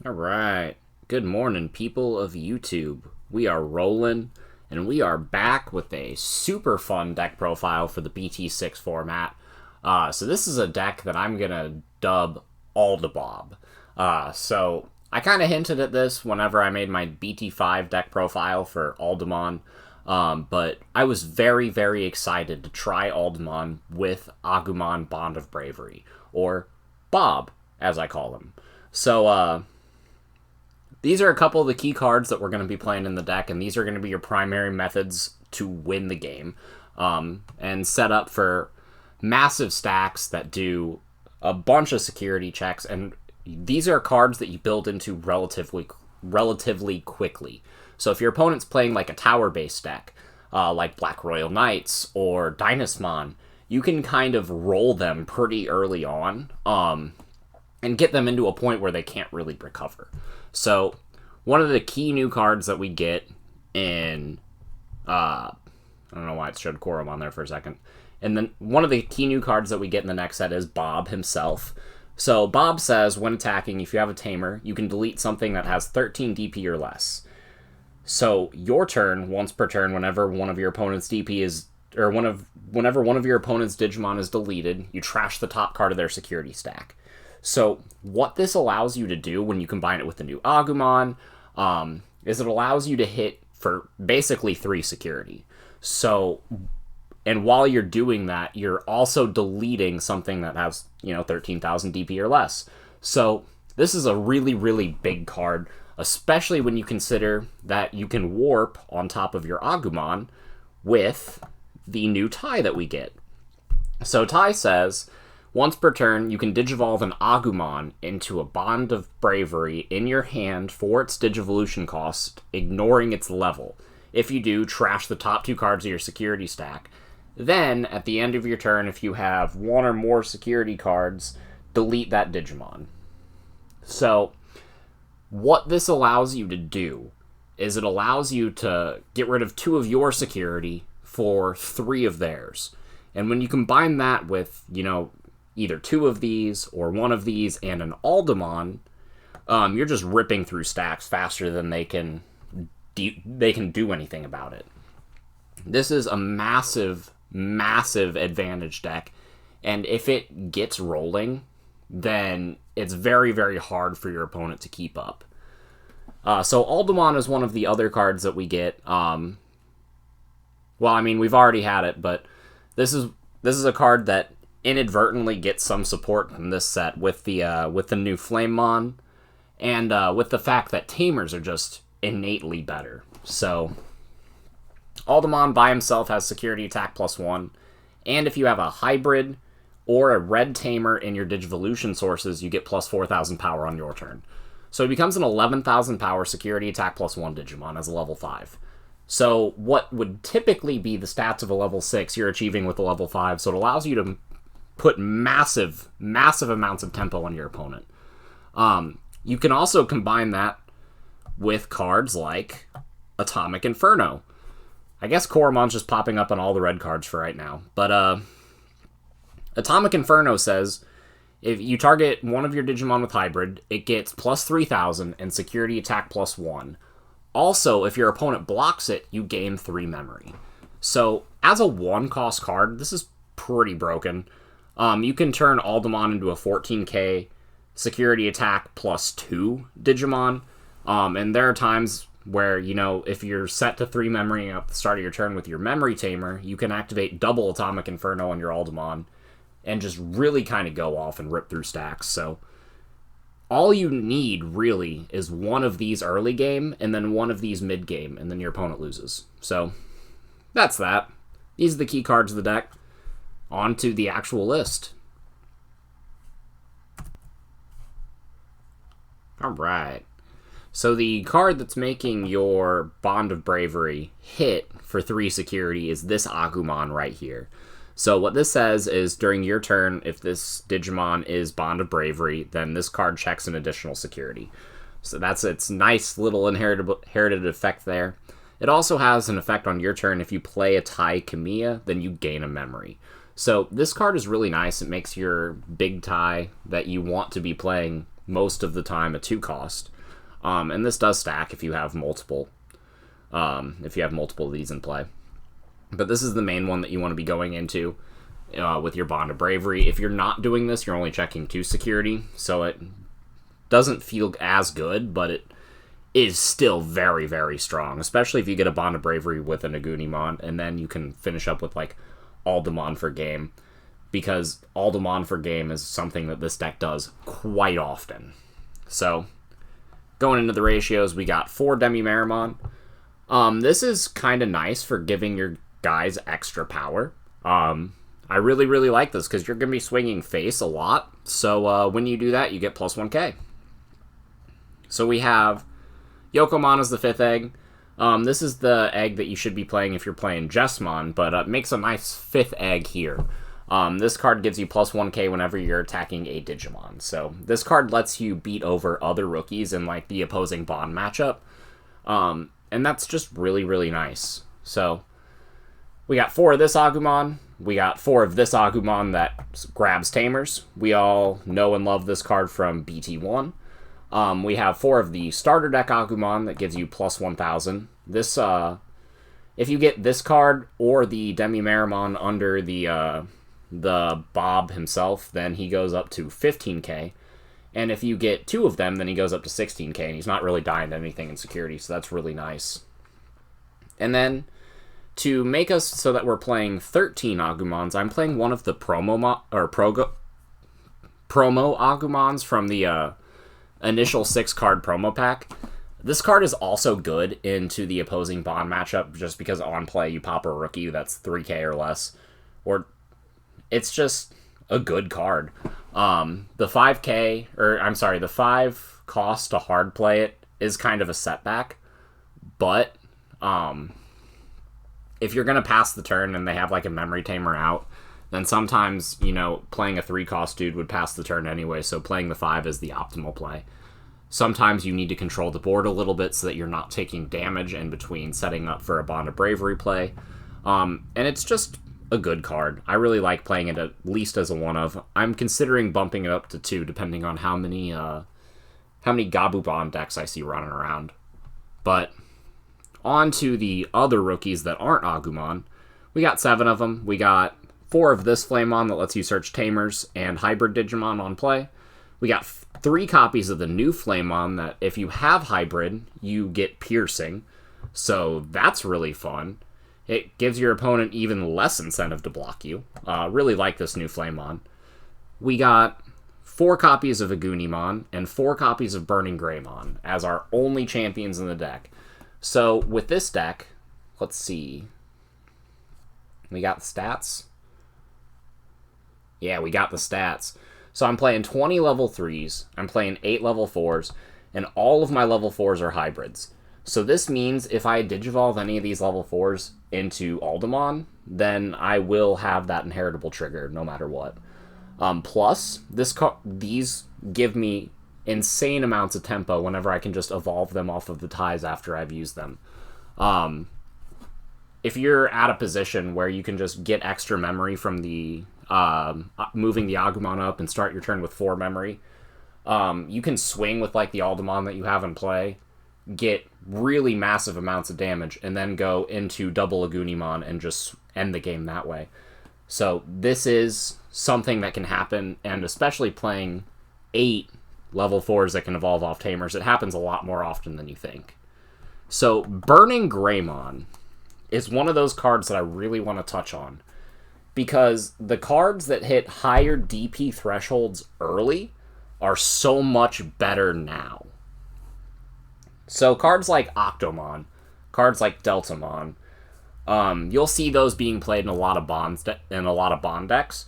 Alright, good morning, people of YouTube. We are rolling, and we are back with a super fun deck profile for the BT6 format. So this is a deck that I'm gonna dub Alda-BOB. So I kind of hinted at this whenever I made my BT5 deck profile for Alda-Bond, but I was very, very excited to try Alda-Bond with Agu-Bond Bond of Bravery, or Bob, as I call him. So, these are a couple of the key cards that we're going to be playing in the deck, and these are going to be your primary methods to win the game, and set up for massive stacks that do a bunch of security checks, and these are cards that you build into relatively quickly. So if your opponent's playing like a tower-based deck, like Black Royal Knights or Dynasmon, you can kind of roll them pretty early on, and get them into a point where they can't really recover. So, one of the key new cards that we get in, I don't know why it showed Quorum on there for a second. And then one of the key new cards that we get in the next set is Bob himself. So, Bob says, when attacking, if you have a Tamer, you can delete something that has 13 DP or less. So, your turn, once per turn, whenever one of your opponent's DP is, or whenever one of your opponent's Digimon is deleted, you trash the top card of their security stack. So what this allows you to do when you combine it with the new Agumon is it allows you to hit for basically 3 security. So, and while you're doing that, you're also deleting something that has, 13,000 DP or less. So this is a really, really big card, especially when you consider that you can warp on top of your Agumon with the new tie that we get. So tie says, once per turn, you can Digivolve an Agumon into a Bond of Bravery in your hand for its Digivolution cost, ignoring its level. If you do, trash the top 2 cards of your security stack. Then, at the end of your turn, if you have 1 or more security cards, delete that Digimon. So, what this allows you to do is it allows you to get rid of 2 of your security for 3 of theirs. And when you combine that with, either 2 of these or 1 of these and an Alda-Bond, you're just ripping through stacks faster than they can do anything about it. This is a massive, massive advantage deck, and if it gets rolling, then it's very, very hard for your opponent to keep up. So Alda-Bond is one of the other cards that we get. Well, I mean, we've already had it, but this is a card that inadvertently gets some support in this set with the new Flamemon, and with the fact that Tamers are just innately better. So Alda-Bond by himself has security attack +1, and if you have a hybrid or a red Tamer in your Digivolution sources, you get +4,000 power on your turn. So he becomes an 11,000 power security attack +1 Digimon as a level 5. So what would typically be the stats of a level 6, you're achieving with a level 5, so it allows you to put massive, massive amounts of tempo on your opponent. You can also combine that with cards like Atomic Inferno. I guess Koramon's just popping up on all the red cards for right now. But Atomic Inferno says, if you target one of your Digimon with hybrid, it gets +3,000 and security attack +1. Also, if your opponent blocks it, you gain 3 memory. So, as a 1-cost card, this is pretty broken. You can turn Alda-Bond into a 14k security attack +2 Digimon. And there are times where, if you're set to 3 memory at the start of your turn with your Memory Tamer, you can activate double Atomic Inferno on your Alda-Bond and just really kind of go off and rip through stacks. So all you need, really, is 1 of these early game and then 1 of these mid game, and then your opponent loses. So that's that. These are the key cards of the deck. On to the actual list. Alright. So the card that's making your Bond of Bravery hit for 3 security is this Agumon right here. So what this says is during your turn, if this Digimon is Bond of Bravery, then this card checks an additional security. So that's its nice little inherited effect there. It also has an effect on your turn. If you play a Tai Kamiya, then you gain a memory. So this card is really nice. It makes your big tie that you want to be playing most of the time a 2-cost. And this does stack if you have multiple of these in play. But this is the main one that you want to be going into with your Bond of Bravery. If you're not doing this, you're only checking 2 security, so it doesn't feel as good, but it is still very, very strong, especially if you get a Bond of Bravery with an Agu-Bond, and then you can finish up with, like, Alda-BOB for game, because Alda-BOB for game is something that this deck does quite often. So, going into the ratios, we got 4 Demi-Meramon. This is kind of nice for giving your guys extra power. I really, really like this, because you're going to be swinging face a lot, so when you do that, you get plus 1k. So we have Yokomon as the 5th egg. This is the egg that you should be playing if you're playing Jessamon, but it makes a nice 5th egg here. This card gives you plus 1k whenever you're attacking a Digimon. So this card lets you beat over other rookies in like the opposing Bond matchup. And that's just really, really nice. So we got 4 of this Agumon. We got 4 of this Agumon that grabs Tamers. We all know and love this card from BT1. We have 4 of the starter deck Agumon that gives you plus 1000. This, if you get this card or the Demi-Meramon under the Bob himself, then he goes up to 15k. And if you get 2 of them, then he goes up to 16k, and he's not really dying to anything in security, so that's really nice. And then, to make us so that we're playing 13 Agumons, I'm playing one of the promo Agumons from the initial 6-card promo pack. This card is also good into the opposing Bond matchup, just because on play you pop a rookie that's 3k or less. Or it's just a good card. The 5 cost to hard play it is kind of a setback, but if you're going to pass the turn and they have like a memory tamer out, then sometimes, you know, playing a 3-cost dude would pass the turn anyway, so playing the 5 is the optimal play. Sometimes you need to control the board a little bit so that you're not taking damage in between setting up for a Bond of Bravery play. And it's just a good card. I really like playing it at least as a 1-of. I'm considering bumping it up to 2, depending on how many Gabu-Bond decks I see running around. But on to the other rookies that aren't Agumon. We got 7 of them. We got 4 of this Flamon that lets you search Tamers and Hybrid Digimon on play. We got 3 copies of the new Flamon that if you have Hybrid, you get Piercing. So that's really fun. It gives your opponent even less incentive to block you. Really like this new Flamon. We got 4 copies of Agu-Bond and 4 copies of Burning Greymon as our only champions in the deck. So with this deck, let's see. We got the stats. Yeah, we got the stats. So I'm playing 20 level 3s, I'm playing 8 level 4s, and all of my level 4s are hybrids. So this means if I digivolve any of these level 4s into Alda-BOB, then I will have that inheritable trigger no matter what. Plus, these give me insane amounts of tempo whenever I can just evolve them off of the ties after I've used them. If you're at a position where you can just get extra memory from the moving the Agumon up and start your turn with 4 memory, you can swing with like the Alda-BOB that you have in play, get really massive amounts of damage, and then go into double Agu-Bond and just end the game that way. So this is something that can happen, and especially playing 8 level 4s that can evolve off Tamers, it happens a lot more often than you think. So Burning Greymon is one of those cards that I really want to touch on, because the cards that hit higher DP thresholds early are so much better now. So cards like Octomon, cards like Deltamon, you'll see those being played in a lot of Bond decks,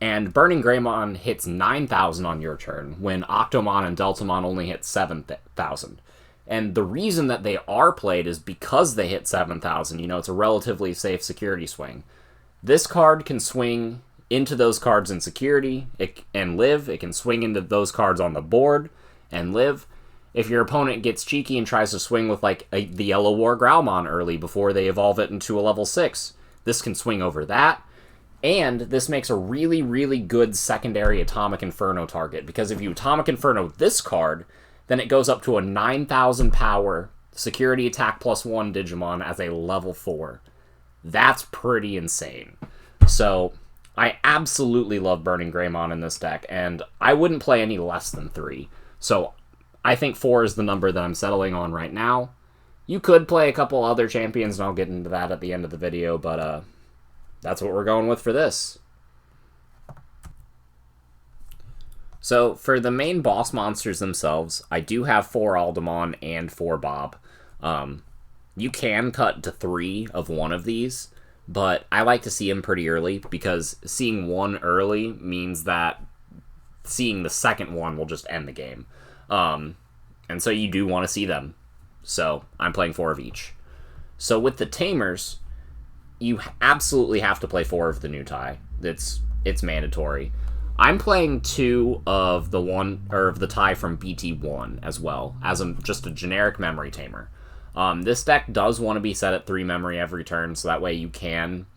and Burning Greymon hits 9,000 on your turn, when Octomon and Deltamon only hit 7,000. And the reason that they are played is because they hit 7,000. You know, it's a relatively safe security swing. This card can swing into those cards in security and live. It can swing into those cards on the board and live. If your opponent gets cheeky and tries to swing with like the Yellow War Growlmon early before they evolve it into a level 6, this can swing over that. And this makes a really, really good secondary Atomic Inferno target, because if you Atomic Inferno this card, then it goes up to a 9,000 power security attack +1 Digimon as a level 4. That's pretty insane. So I absolutely love Burning Greymon in this deck, and I wouldn't play any less than 3. So I think 4 is the number that I'm settling on right now. You could play a couple other champions, and I'll get into that at the end of the video, but that's what we're going with for this. So for the main boss monsters themselves, I do have 4 Alda-BOB and 4 Bob. You can cut to 3 of one of these, but I like to see them pretty early, because seeing one early means that seeing the second one will just end the game. And so you do want to see them. So I'm playing 4 of each. So with the Tamers, you absolutely have to play 4 of the new tie. It's mandatory. I'm playing 2 of the tie from BT1 as well, as just a generic memory tamer. This deck does want to be set at 3 memory every turn, so that way you can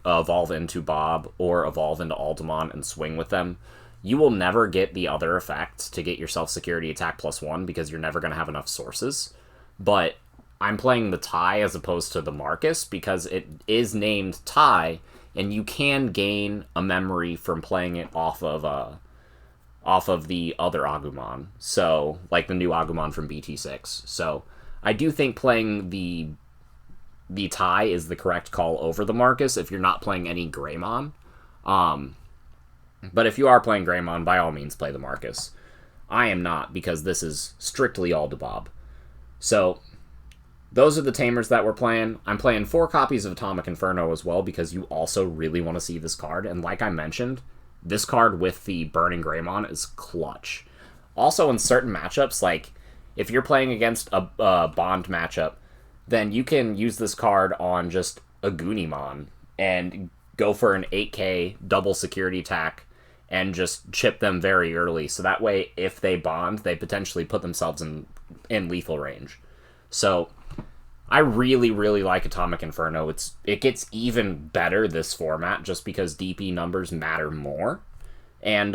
evolve into Bob or evolve into Altamont and swing with them. You will never get the other effects to get yourself security attack +1, because you're never going to have enough sources. But I'm playing the tie as opposed to the Marcus, because it is named tie, and you can gain a memory from playing it off of the other Agu-Bond. So, like the new Agu-Bond from BT6. So, I do think playing the tie is the correct call over the Marcus if you're not playing any Greymon. But if you are playing Greymon, by all means play the Marcus. I am not, because this is strictly Alda-BOB. So, those are the Tamers that we're playing. I'm playing 4 copies of Atomic Inferno as well, because you also really want to see this card. And like I mentioned, this card with the Burning Greymon is clutch. Also, in certain matchups, like if you're playing against a Bond matchup, then you can use this card on just a Agu-Bond and go for an 8k double security attack and just chip them very early. So that way, if they bond, they potentially put themselves in lethal range. So I really, really like Atomic Inferno. It gets even better this format just because DP numbers matter more. And,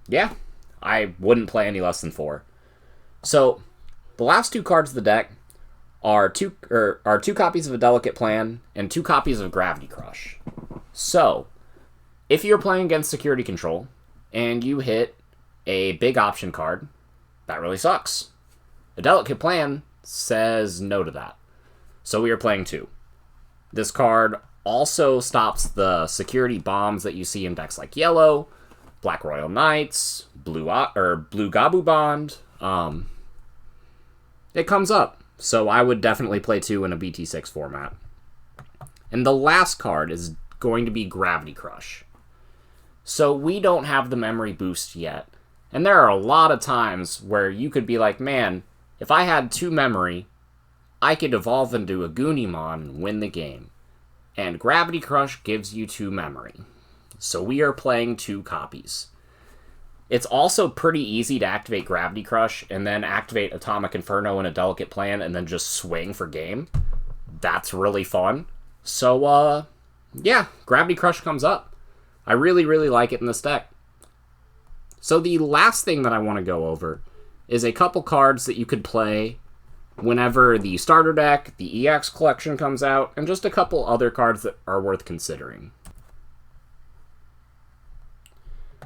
yeah, I wouldn't play any less than 4. So, the last 2 cards of the deck are two copies of A Delicate Plan and 2 copies of Gravity Crush. So, if you're playing against Security Control and you hit a big option card, that really sucks. A Delicate Plan says no to that. So we are playing 2. This card also stops the security bombs that you see in decks like Yellow, Black Royal Knights, Blue Gabu-Bond. It comes up. So I would definitely play 2 in a BT6 format. And the last card is going to be Gravity Crush. So we don't have the memory boost yet. And there are a lot of times where you could be like, man, if I had 2 memory, I could evolve into a Agu-Bond and win the game. And Gravity Crush gives you 2 memory. So we are playing 2 copies. It's also pretty easy to activate Gravity Crush and then activate Atomic Inferno in A Delicate Plan and then just swing for game. That's really fun. So, yeah, Gravity Crush comes up. I really, really like it in this deck. So the last thing that I want to go over is a couple cards that you could play whenever the starter deck, the EX collection comes out, and just a couple other cards that are worth considering.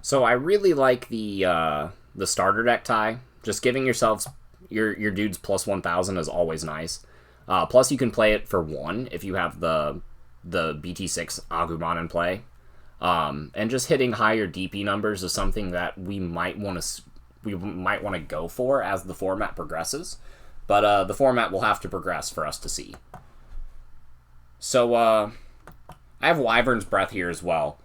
So I really like the starter deck tie. Just giving yourselves your dudes plus 1,000 is always nice. Plus you can play it for 1 if you have the BT6 Agu-Bond in play. And just hitting higher DP numbers is something that we might want to go for as the format progresses. But the format will have to progress for us to see. So I have Wyvern's Breath here as well,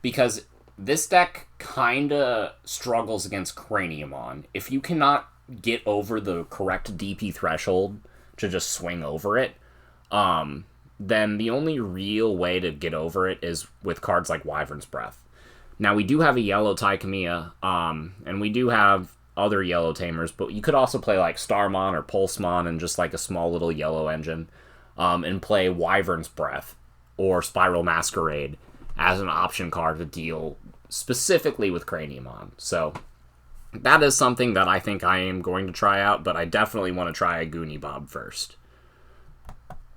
because this deck kinda struggles against Craniumon. If you cannot get over the correct DP threshold to just swing over it, then the only real way to get over it is with cards like Wyvern's Breath. Now, we do have a yellow Taikamiya, and we do have other yellow tamers, but you could also play like Starmon or Pulsemon and just like a small little yellow engine, and play Wyvern's Breath. or Spiral Masquerade as an option card to deal specifically with Craniumon. So that is something that I think I am going to try out, but I definitely want to try Agu-Bond first.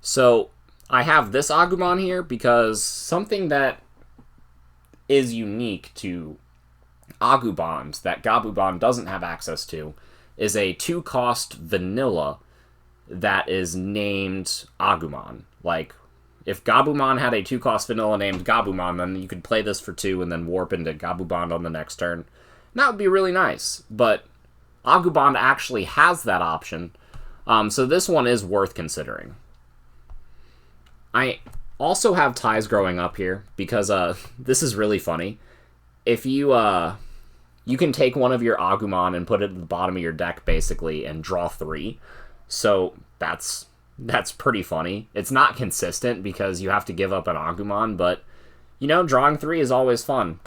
So I have this Agu-Bond here because something that is unique to Agu-Bond that Gabu-Bond doesn't have access to is a 2-cost vanilla that is named Agumon. Like, if Gabumon had a 2-cost vanilla named Gabumon, then you could play this for 2 and then warp into Gabu-Bond on the next turn. And that would be really nice, but Agu-Bond actually has that option, so this one is worth considering. I also have ties growing up here, because this is really funny. If you can take one of your Agumon and put it at the bottom of your deck, basically, and draw 3. So that's pretty funny. It's not consistent because you have to give up an Agumon, but, you know, drawing 3 is always fun.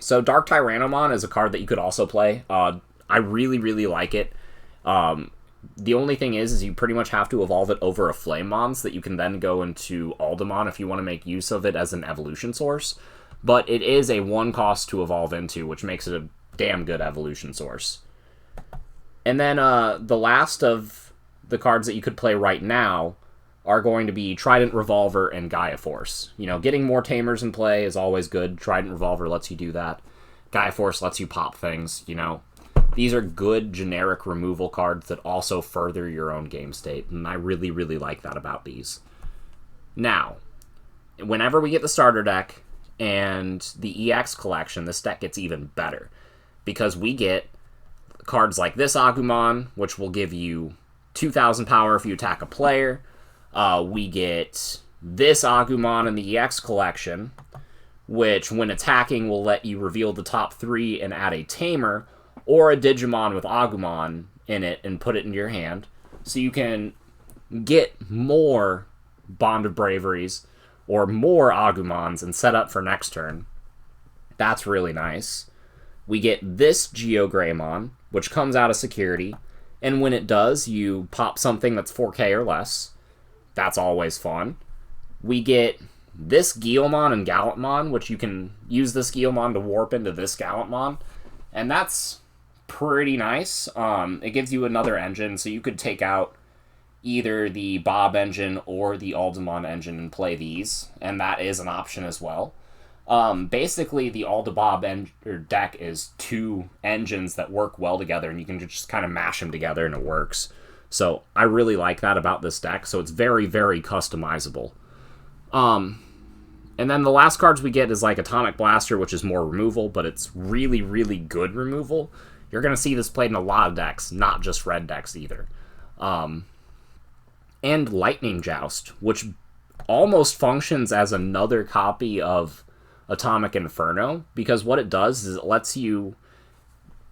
So Dark Tyrannomon is a card that you could also play. I really, really like it. The only thing is you pretty much have to evolve it over a Flamemon so that you can then go into Alda-BOB if you want to make use of it as an evolution source. But it is a 1-cost to evolve into, which makes it a damn good evolution source. And then the last of the cards that you could play right now are going to be Trident Revolver and Gaia Force. You know, getting more Tamers in play is always good. Trident Revolver lets you do that. Gaia Force lets you pop things, you know. These are good generic removal cards that also further your own game state, and I really, really like that about these. Now, whenever we get the starter deck and the EX collection, this deck gets even better, because we get cards like this Agumon, which will give you 2,000 power if you attack a player. We get this Agumon in the EX collection, which, when attacking, will let you reveal the top 3 and add a Tamer, or a Digimon with Agumon in it and put it in your hand. So you can get more Bond of Braveries or more Agumons and set up for next turn. That's really nice. We get this Greymon, which comes out of security, and when it does, you pop something that's 4K or less. That's always fun. We get this Guilmon and Gallantmon, which you can use this Guilmon to warp into this Gallantmon, and that's pretty nice. It gives you another engine, so you could take out either the Bob engine or the Alda-Mon engine and play these, and that is an option as well. Basically, the Alda-BOB deck is 2 engines that work well together, and you can just kind of mash them together and it works. So I really like that about this deck, so it's very, very customizable. And then the last cards we get is like Atomic Blaster, which is more removal, but it's really, really good removal. You're going to see this played in a lot of decks, not just red decks either. And Lightning Joust, which almost functions as another copy of Atomic Inferno, because what it does is it lets you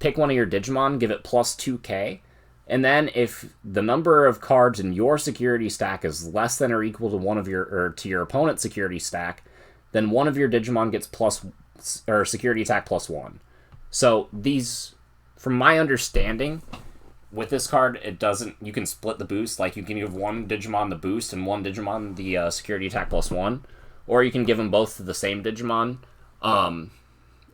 pick one of your Digimon, give it plus 2k, and then if the number of cards in your security stack is less than or equal to one of your to your opponent's security stack, then one of your Digimon gets security attack plus 1. So these, from my understanding, with this card, it doesn't. You can split the boost. Like, you can give one Digimon the boost and one Digimon the security attack plus 1, or you can give them both to the same Digimon. And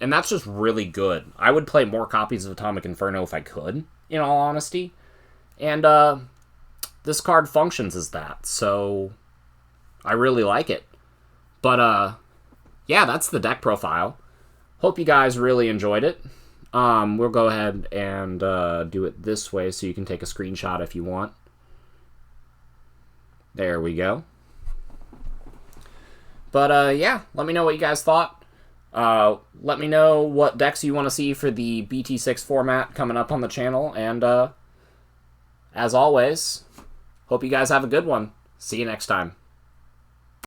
that's just really good. I would play more copies of Atomic Inferno if I could, in all honesty. And this card functions as that, so I really like it. But yeah, that's the deck profile. Hope you guys really enjoyed it. We'll go ahead and do it this way so you can take a screenshot if you want. There we go. But yeah, let me know what you guys thought. Let me know what decks you want to see for the BT6 format coming up on the channel. And as always, hope you guys have a good one. See you next time.